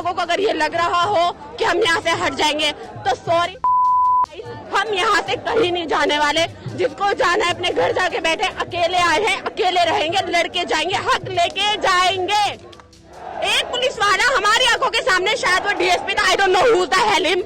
लोगों को अगर ये लग रहा हो कि हम यहाँ से हट जाएंगे तो सॉरी, हम यहाँ से कहीं नहीं जाने वाले। जिसको जाना है अपने घर जाके बैठे, अकेले आए हैं, अकेले रहेंगे, लड़के जाएंगे, हक लेके जाएंगे। एक पुलिस वाला हमारी आंखों के सामने, शायद वो डीएसपी था, I don't know who the hell him,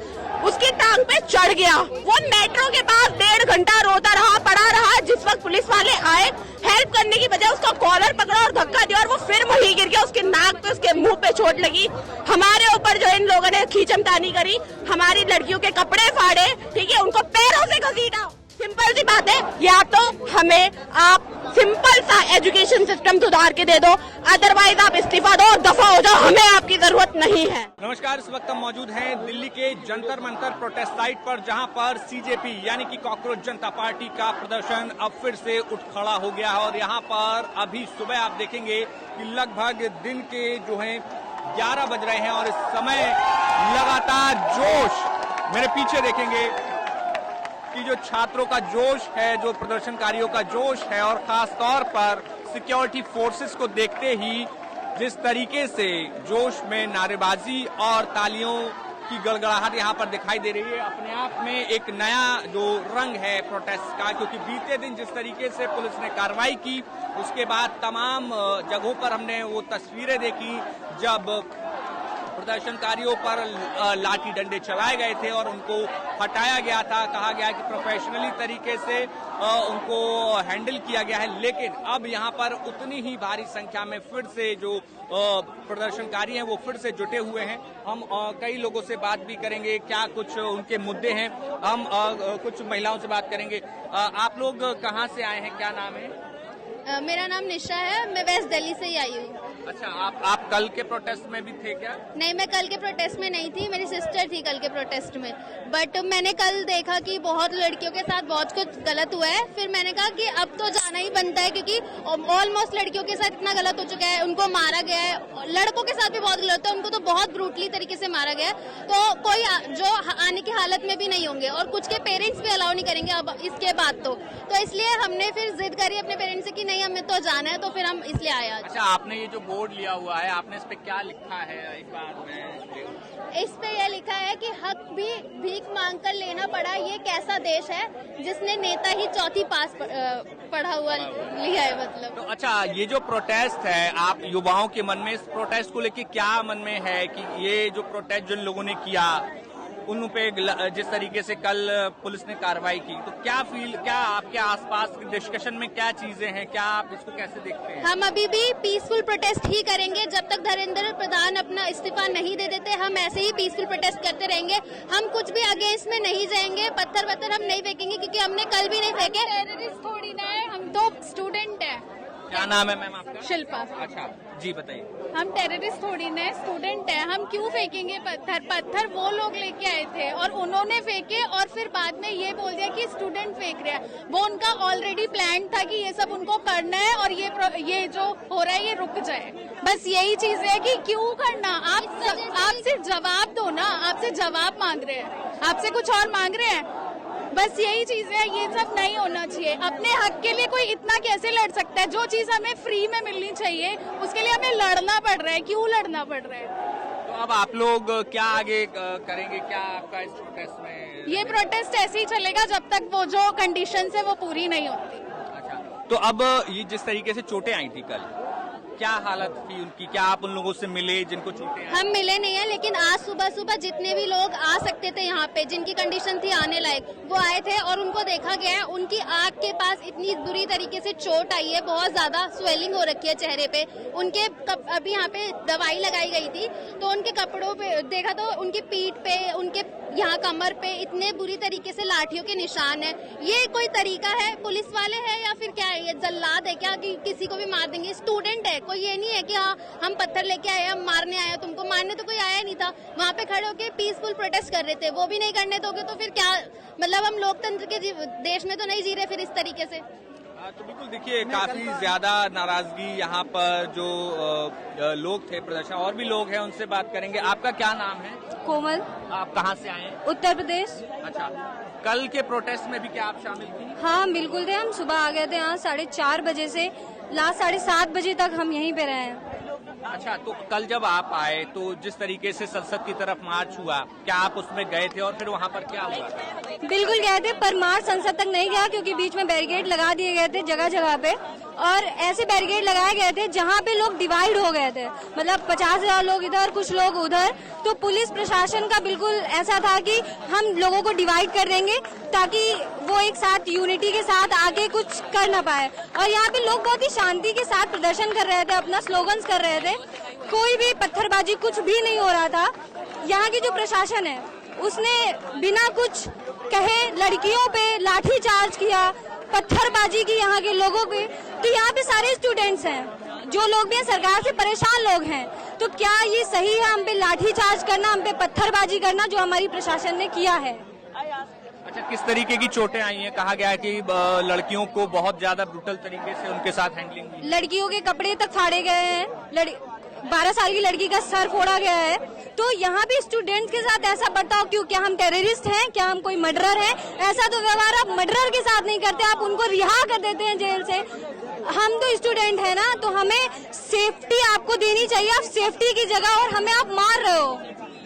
उसकी टांग पे चढ़ गया। वो मेट्रो के पास 1.5 घंटा रोता रहा, पड़ा रहा। जिस वक्त पुलिस वाले आए, हेल्प करने की बजाय उसका कॉलर पकड़ा और धक्का दिया और वो फिर वहीं गिर गया। उसके नाक पे, उसके मुंह पे चोट लगी। हमारे ऊपर जो इन लोगों ने खींचमतानी करी, हमारी लड़कियों के कपड़े फाड़े, ठीक है, उनको पैरों से घसीटा। सिंपल सी बात है, या तो हमें आप सिंपल सा एजुकेशन सिस्टम सुधार के दे दो, अदरवाइज आप इस्तीफा दो और दफा हो जाओ, हमें आपकी जरूरत नहीं है। नमस्कार, इस वक्त हम मौजूद हैं दिल्ली के जंतर मंतर प्रोटेस्ट साइट पर, जहां पर सीजेपी यानी कि कॉकरोच जनता पार्टी का प्रदर्शन अब फिर से उठ खड़ा हो गया है। और यहां पर अभी सुबह आप देखेंगे कि लगभग दिन के जो हैं 11 बज रहे हैं और इस समय लगातार जोश, मेरे पीछे देखेंगे कि जो छात्रों का जोश है, जो प्रदर्शनकारियों का जोश है, और खास तौर पर सिक्योरिटी फोर्सेस को देखते ही जिस तरीके से जोश में नारेबाजी और तालियों की गड़गड़ाहट यहाँ पर दिखाई दे रही है, अपने आप में एक नया जो रंग है प्रोटेस्ट का। क्योंकि बीते दिन जिस तरीके से पुलिस ने कार्रवाई की, उसके बाद तमाम जगहों पर हमने वो तस्वीरें देखी जब प्रदर्शनकारियों पर लाठी डंडे चलाए गए थे और उनको हटाया गया था। कहा गया कि प्रोफेशनली तरीके से उनको हैंडल किया गया है। लेकिन अब यहाँ पर उतनी ही भारी संख्या में फिर से जो प्रदर्शनकारी हैं वो फिर से जुटे हुए हैं। हम कई लोगों से बात भी करेंगे, क्या कुछ उनके मुद्दे हैं। हम कुछ महिलाओं से बात करेंगे। आप लोग कहाँ से आए हैं, क्या नाम है? मेरा नाम निशा है, मैं वेस्ट दिल्ली से ही आई हूँ। अच्छा, आप कल के प्रोटेस्ट में भी थे क्या? नहीं, मैं कल के प्रोटेस्ट में नहीं थी, मेरी सिस्टर थी कल के प्रोटेस्ट में। बट मैंने कल देखा कि बहुत लड़कियों के साथ बहुत कुछ गलत हुआ है। फिर मैंने कहा कि अब तो जाना ही बनता है, क्योंकि ऑलमोस्ट लड़कियों के साथ इतना गलत हो चुका है, उनको मारा गया है। लड़कों के साथ भी बहुत गलत है, उनको तो बहुत ब्रूटली तरीके से मारा गया है। तो कोई जो आने की हालत में भी नहीं होंगे और कुछ के पेरेंट्स भी अलाउ नहीं करेंगे अब इसके बाद। तो इसलिए हमने फिर जिद करी अपने पेरेंट्स से कि नहीं, हमें तो जाना है, तो फिर हम इसलिए आए आज। अच्छा, आपने ये जो बोर्ड लिया हुआ है, आपने इस पे क्या लिखा है? एक बार मैं इस पे यह लिखा है कि हक भी भीख मांग कर लेना पड़ा। ये कैसा देश है जिसने नेता ही चौथी पास पढ़ा हुआ लिया है, मतलब। तो अच्छा, ये जो प्रोटेस्ट है, आप युवाओं के मन में इस प्रोटेस्ट को लेके क्या मन में है कि ये जो प्रोटेस्ट जिन लोगों ने किया उन पे जिस तरीके से कल पुलिस ने कार्रवाई की, तो क्या आपके आसपास डिस्कशन में क्या चीजें हैं, क्या आप इसको कैसे देखते हैं? हम अभी भी पीसफुल प्रोटेस्ट ही करेंगे जब तक धर्मेंद्र प्रधान अपना इस्तीफा नहीं दे देते। हम ऐसे ही पीसफुल प्रोटेस्ट करते रहेंगे। हम कुछ भी अगेंस्ट में नहीं जाएंगे, पत्थर हम नहीं फेंकेंगे, क्योंकि हमने कल भी नहीं फेंके। टेररिस्ट थोड़ी ना है, हम तो स्टूडेंट है। क्या नाम है मैम आपका? शिल्पा। अच्छा जी, बताइए। हम टेररिस्ट थोड़ी ना है, स्टूडेंट है। हम क्यों फेंकेंगे पत्थर वो लोग लेके आए थे और उन्होंने फेंके और फिर बाद में ये बोल दिया कि स्टूडेंट फेंक रहे हैं। वो उनका ऑलरेडी प्लान था कि ये सब उनको करना है और ये जो हो रहा है ये रुक जाए। बस यही चीज है कि क्यों करना। आप सिर्फ जवाब दो ना, आपसे जवाब मांग रहे हैं, आपसे कुछ और मांग रहे हैं। बस यही चीज है, ये सब नहीं होना चाहिए। अपने हक के लिए कोई इतना कैसे लड़ सकता है? जो चीज हमें फ्री में मिलनी चाहिए उसके लिए हमें लड़ना पड़ रहा है। क्यों लड़ना पड़ रहा है? तो अब आप लोग क्या आगे करेंगे? क्या आपका इस प्रोटेस्ट में? ये प्रोटेस्ट ऐसे ही चलेगा जब तक वो जो कंडीशंस है वो पूरी नहीं होती। अच्छा, तो अब ये जिस तरीके से चोटें आई थी कल, क्या हालत थी उनकी? क्या आप उन लोगों से मिले जिनको चोटें आई? हम मिले नहीं है, लेकिन आज सुबह जितने भी लोग आ सकते थे यहाँ पे, जिनकी कंडीशन थी आने लायक, वो आए थे और उनको देखा गया है। उनकी आंख के पास इतनी बुरी तरीके से चोट आई है, बहुत ज्यादा स्वेलिंग हो रखी है चेहरे पे। उनके अभी यहाँ पे दवाई लगाई गई थी, तो उनके कपड़ों पे देखा तो उनकी पीठ पे, उनके यहाँ कमर पे इतने बुरी तरीके से लाठियों के निशान है। ये कोई तरीका है? पुलिस वाले हैं या फिर क्या है? ये जल्लाद है क्या कि किसी को भी मार देंगे? स्टूडेंट है, कोई ये नहीं है कि हाँ हम पत्थर लेके आए, हम मारने आए। तुमको मारने तो कोई आया नहीं था। वहाँ पे खड़े होके पीसफुल प्रोटेस्ट कर रहे थे, वो भी नहीं करने दोगे तो फिर क्या? मतलब हम लोकतंत्र के देश में तो नहीं जी रहे फिर इस तरीके से। तो बिल्कुल देखिए, काफी ज्यादा नाराजगी यहाँ पर जो लोग थे प्रदर्शन, और भी लोग हैं, उनसे बात करेंगे। आपका क्या नाम है? कोमल। आप कहाँ से आए हैं? उत्तर प्रदेश। अच्छा, कल के प्रोटेस्ट में भी क्या आप शामिल थी? हाँ बिल्कुल थे, हम सुबह आ गए थे यहाँ 4:30 बजे से लास्ट 7:30 बजे तक हम यहीं पे रहे हैं। अच्छा, तो कल जब आप आए तो जिस तरीके से संसद की तरफ मार्च हुआ, क्या आप उसमें गए थे और फिर वहाँ पर क्या हुआ? बिल्कुल गए थे, पर मार्च संसद तक नहीं गया क्योंकि बीच में बैरिकेड लगा दिए गए थे जगह जगह पे, और ऐसे बैरिकेड लगाए गए थे जहाँ पे लोग डिवाइड हो गए थे, मतलब 50,000 लोग इधर, कुछ लोग उधर। तो पुलिस प्रशासन का बिल्कुल ऐसा था कि हम लोगों को डिवाइड कर देंगे ताकि वो एक साथ यूनिटी के साथ आके कुछ कर ना पाए। और यहाँ पे लोग बहुत ही शांति के साथ प्रदर्शन कर रहे थे, अपना स्लोगन्स कर रहे थे, कोई भी पत्थरबाजी कुछ भी नहीं हो रहा था। यहाँ की जो प्रशासन है उसने बिना कुछ कहे लड़कियों पे लाठी चार्ज किया, पत्थरबाजी की यहाँ के लोगों पे। तो यहाँ पे सारे स्टूडेंट्स हैं, जो लोग भी हैं सरकार से परेशान लोग हैं। तो क्या ये सही है हम पे लाठी चार्ज करना, हम पे पत्थरबाजी करना, जो हमारी प्रशासन ने किया है? अच्छा, किस तरीके की चोटें आई हैं? कहा गया है कि लड़कियों को बहुत ज्यादा ब्रूटल तरीके से उनके साथ हैंडलिंग हुई। लड़कियों के कपड़े तक फाड़े गए हैं, 12 साल की लड़की का सर फोड़ा गया है। तो यहाँ भी स्टूडेंट्स के साथ ऐसा बर्ताव क्यों? क्या हम टेररिस्ट हैं? क्या हम कोई मर्डरर हैं? ऐसा तो व्यवहार आप मर्डरर के साथ नहीं करते, आप उनको रिहा कर देते हैं जेल से। हम तो स्टूडेंट है ना, तो हमें सेफ्टी आपको देनी चाहिए। आप सेफ्टी की जगह और हमें आप मार रहे हो,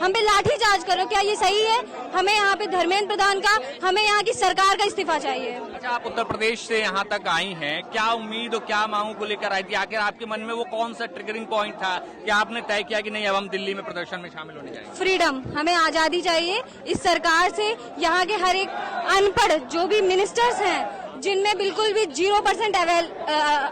हम पे लाठी चार्ज करो, क्या ये सही है? हमें यहाँ पे धर्मेंद्र प्रधान का, हमें यहाँ की सरकार का इस्तीफा चाहिए। अच्छा, आप उत्तर प्रदेश से यहाँ तक आई हैं, क्या उम्मीद और क्या मांगों को लेकर आई थी? आखिर आपके मन में वो कौन सा ट्रिगरिंग पॉइंट था कि आपने तय किया कि नहीं, अब हम दिल्ली में प्रदर्शन में शामिल होने जाएंगे? फ्रीडम, हमें आजादी चाहिए इस सरकार से। यहाँ के हर एक अनपढ़ जो भी मिनिस्टर्स हैं, जिनमें बिल्कुल भी 0%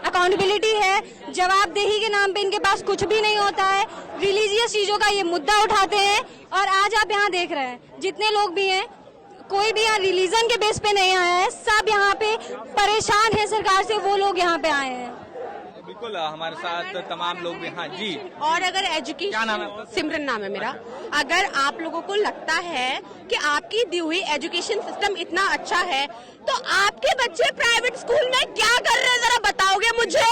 अकाउंटेबिलिटी है, जवाबदेही के नाम पे इनके पास कुछ भी नहीं होता है, रिलीजियस चीजों का ये मुद्दा उठाते हैं। और आज आप यहाँ देख रहे हैं जितने लोग भी हैं, कोई भी यहाँ रिलीजन के बेस पे नहीं आया है, सब यहाँ पे परेशान है सरकार से, वो लोग यहाँ पे आए हैं। बिल्कुल, हमारे साथ तमाम लोग भी। हाँ जी। और अगर एजुकेशन, क्या नाम है आपका? सिमरन नाम है मेरा। अगर आप लोगों को लगता है कि आपकी दी हुई एजुकेशन सिस्टम इतना अच्छा है, तो आपके बच्चे प्राइवेट स्कूल में क्या कर रहे हैं, जरा बताओगे मुझे?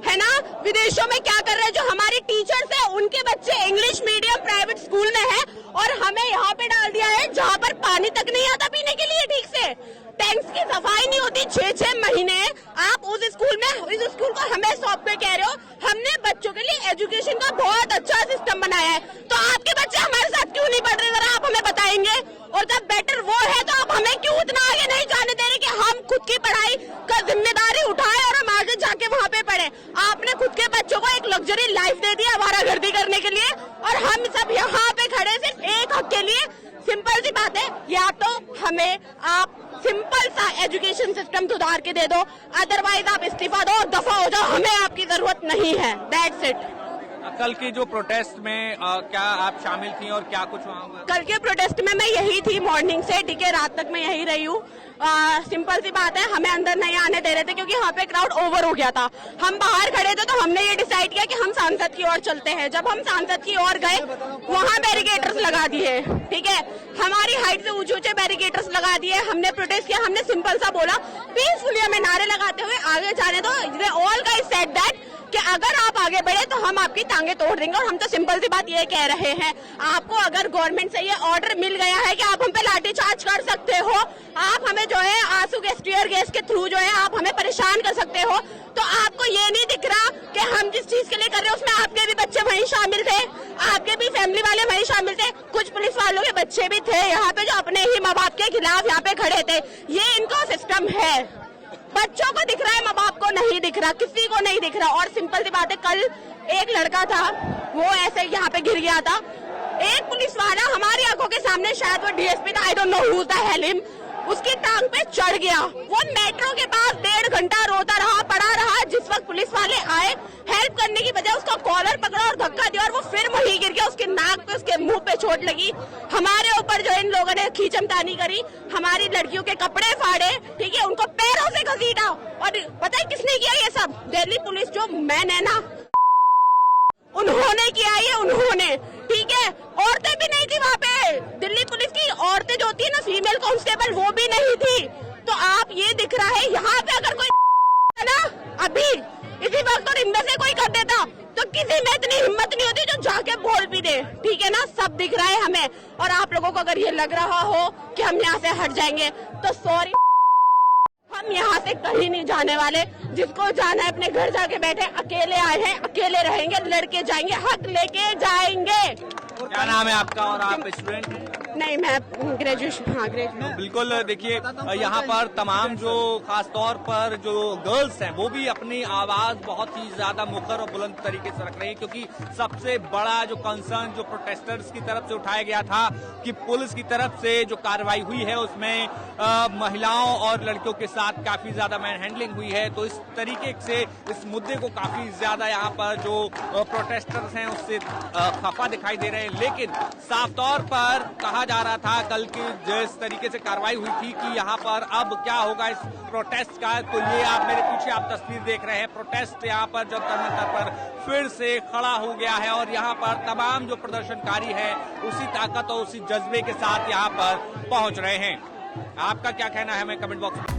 है ना, विदेशों में क्या कर रहे हैं? जो हमारी टीचर्स है उनके बच्चे इंग्लिश मीडियम प्राइवेट स्कूल में है, और हमें यहाँ पे डाल दिया है जहाँ पर पानी तक नहीं आता पीने के लिए ठीक से, टैंक्स की सफाई नहीं होती 6-6 महीने। आप उस स्कूल में, इस स्कूल को हमें सौंप के कह रहे हो हमने बच्चों के लिए एजुकेशन का बहुत अच्छा सिस्टम बनाया है, तो आपके बच्चे हमारे साथ क्यों नहीं पढ़ रहे, जरा आप हमें बताएंगे? और जब बेटर वो है तो आप हमें क्यों उतना आगे नहीं जाने दे रहे कि हम खुद की पढ़ाई का जिम्मेदारी उठाए और हम आगे जाके वहाँ पे पढ़े? आपने खुद के बच्चों को एक लग्जरी लाइफ दे दी आवारागर्दी करने के लिए, और हम सब यहाँ पे खड़े सिर्फ एक हक के लिए। सिंपल सी बात है, या तो हमें आप सिंपल सा एजुकेशन सिस्टम सुधार के दे दो, अदरवाइज आप इस्तीफा दो और दफा हो जाओ, हमें आपकी जरूरत नहीं है। That's it. कल की जो प्रोटेस्ट में क्या आप शामिल थी और क्या कुछ वहाँ हुआ? कल के प्रोटेस्ट में मैं यही थी, मॉर्निंग से ठीक है रात तक मैं यही रही हूँ। सिंपल सी बात है, हमें अंदर नहीं आने दे रहे थे क्योंकि वहाँ पे क्राउड ओवर हो गया था। हम बाहर खड़े थे तो हमने ये डिसाइड किया कि हम सांसद की ओर चलते हैं। जब हम सांसद की ओर गए, वहाँ बैरिकेड्स लगा दिए, ठीक है, हमारी हाइट से ऊंचे बैरिकेड्स लगा दिए। हमने प्रोटेस्ट किया, हमने सिंपल सा बोला पीसफुली, हमें नारे लगाते हुए आगे जाने दो। ऑल गाइस सेड दैट कि अगर आप आगे बढ़े तो हम आपकी टांगे तोड़ देंगे। और हम तो सिंपल सी बात ये कह रहे हैं, आपको अगर गवर्नमेंट से ये ऑर्डर मिल गया है कि आप हम पे लाठी चार्ज कर सकते हो, आप हमें जो है आंसू गैस, टीयर गैस के थ्रू जो है आप हमें परेशान कर सकते हो, तो आपको ये नहीं दिख रहा कि हम जिस चीज के लिए कर रहे हैं उसमें आपके भी बच्चे वहीं शामिल थे, आपके भी फैमिली वाले वहीं शामिल थे, कुछ पुलिस वालों के बच्चे भी थे यहाँ पे जो अपने ही माँ बाप के खिलाफ यहाँ पे खड़े थे। ये इनका सिस्टम है। बच्चों को दिख रहा है, माँ बाप को नहीं दिख रहा, किसी को नहीं दिख रहा। और सिंपल सी बात है, कल एक लड़का था वो ऐसे यहाँ पे गिर गया था, एक पुलिस वाला हमारी आंखों के सामने, शायद वो डीएसपी था, I don't know who the hell him, उसकी टांग पे चढ़ गया। वो मेट्रो के पास 1.5 घंटा रोता रहा, पड़ा रहा। जिस वक्त पुलिस वाले आए हेल्प करने की बजाय उसका कॉलर पकड़ा और धक्का दिया और वो फिर वहीं गिर गया। उसके नाक पे, उसके मुंह पे चोट लगी। हमारे ऊपर जो इन लोगों ने खींचमतानी करी, हमारी लड़कियों के कपड़े फाड़े, ठीक है, उनको पैरों से घसीटा। और पता है किसने किया ये सब? दिल्ली पुलिस जो मैन है ना, उन्होंने किया ये, उन्होंने, ठीक है। औरतें भी नहीं थी वहाँ पे, दिल्ली पुलिस की औरतें जो होती है ना, फीमेल कांस्टेबल, वो भी नहीं थी। तो आप ये दिख रहा है यहाँ पे अगर कोई है ना अभी इसी वक्त और इंदर से कोई कर देता तो किसी में इतनी हिम्मत नहीं होती जो जाके बोल भी दे, ठीक है ना। सब दिख रहा है हमें। और आप लोगों को अगर ये लग रहा हो कि हम यहाँ से हट जाएंगे तो सॉरी, हम हम यहाँ से कहीं नहीं जाने वाले, जिसको जाना है अपने घर जाके बैठे, अकेले आए हैं अकेले रहेंगे, लड़के जाएंगे, हक लेके जाएंगे। क्या नाम है आपका और आप स्टूडेंट? नहीं, मैं ग्रेजुएशन, हाँ ग्रेजुएशन। बिल्कुल, देखिए यहाँ पर तमाम जो खास तौर पर जो गर्ल्स हैं वो भी अपनी आवाज बहुत ही ज्यादा मुखर और बुलंद तरीके से रख रही है, क्योंकि सबसे बड़ा जो कंसर्न जो प्रोटेस्टर्स की तरफ से उठाया गया था कि पुलिस की तरफ से जो कार्रवाई हुई है उसमें महिलाओं और लड़कियों के साथ काफी ज्यादा मैन हैंडलिंग हुई है। तो इस तरीके से इस मुद्दे को काफी ज्यादा यहाँ पर जो प्रोटेस्टर्स हैं उससे खफा दिखाई दे रहे हैं। लेकिन साफ तौर पर कहा जा रहा था कल की जिस तरीके से कार्रवाई हुई थी कि यहाँ पर अब क्या होगा इस प्रोटेस्ट का, तो ये आप मेरे पीछे आप तस्वीर देख रहे हैं, प्रोटेस्ट यहाँ पर जंतर मंतर पर फिर से खड़ा हो गया है और यहाँ पर तमाम जो प्रदर्शनकारी है उसी ताकत और उसी जज्बे के साथ यहाँ पर पहुंच रहे हैं। आपका क्या कहना है हमें कमेंट बॉक्स में